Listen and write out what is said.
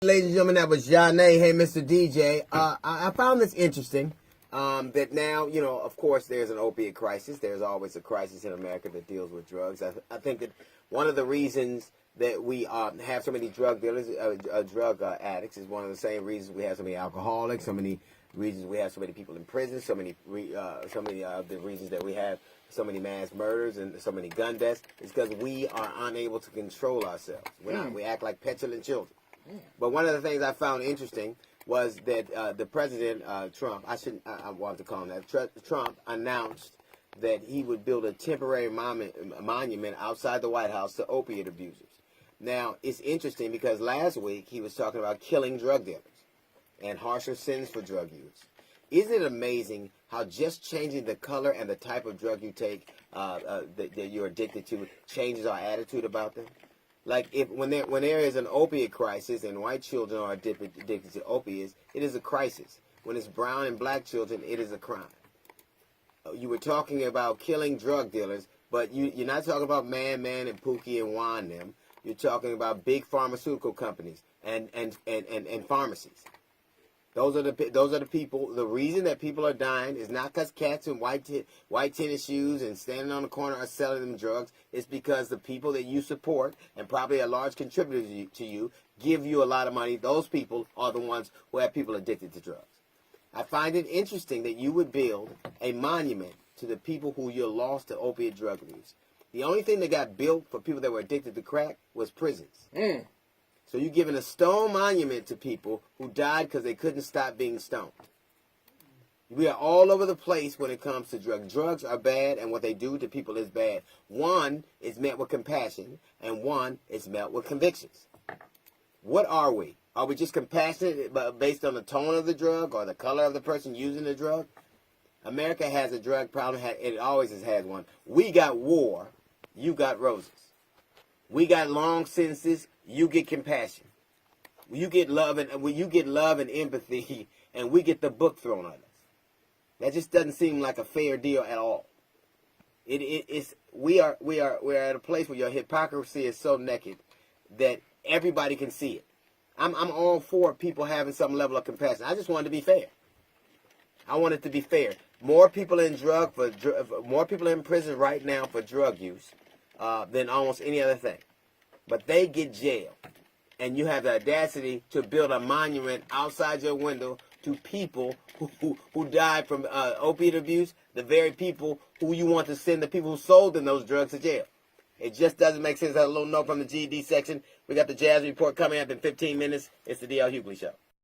Ladies and gentlemen, that was Janae. Hey, Mr. DJ. I found this interesting. That now, of course, there's an opiate crisis. There's always a crisis in America that deals with drugs. I think that one of the reasons that we have so many drug dealers, drug addicts, is one of the same reasons we have so many alcoholics, so many reasons we have so many people in prison, so many of the reasons that we have so many mass murders and so many gun deaths, is because we are unable to control ourselves. We act like petulant children. But one of the things I found interesting was that the president, Trump, I want to call him that, Trump announced that he would build a temporary monument outside the White House to opiate abusers. Now, it's interesting because last week he was talking about killing drug dealers and harsher sins for drug use. Isn't it amazing how just changing the color and the type of drug you take that you're addicted to changes our attitude about them? Like when there is an opiate crisis and white children are addicted to opiates, it is a crisis. When it's brown and black children, it is a crime. You were talking about killing drug dealers, but you're not talking about Man and Pookie and Juan them. You're talking about big pharmaceutical companies and pharmacies. Those are the people. The reason that people are dying is not because cats in white tennis shoes and standing on the corner are selling them drugs. It's because the people that you support, and probably a large contributor to you, give you a lot of money. Those people are the ones who have people addicted to drugs. I find it interesting that you would build a monument to the people who you're lost to opiate drug abuse. The only thing that got built for people that were addicted to crack was prisons. So you're giving a stone monument to people who died because they couldn't stop being stoned. We are all over the place when it comes to drugs. Drugs are bad, and what they do to people is bad. One is met with compassion, and one is met with convictions. What are we? Are we just compassionate based on the tone of the drug or the color of the person using the drug? America has a drug problem. It always has had one. We got war. You got roses. We got long sentences. You get compassion. You get love and empathy, and we get the book thrown at us. That just doesn't seem like a fair deal at all. We are at a place where your hypocrisy is so naked that everybody can see it. I'm all for people having some level of compassion. I just want it to be fair. I want it to be fair. More people in more people in prison right now for drug use than almost any other thing. But they get jail, and you have the audacity to build a monument outside your window to people who died from opiate abuse, the very people who you want to send the people who sold them those drugs to jail. It just doesn't make sense. A little note from the GED section. We got the Jazz Report coming up in 15 minutes. It's the D.L. Hughley Show.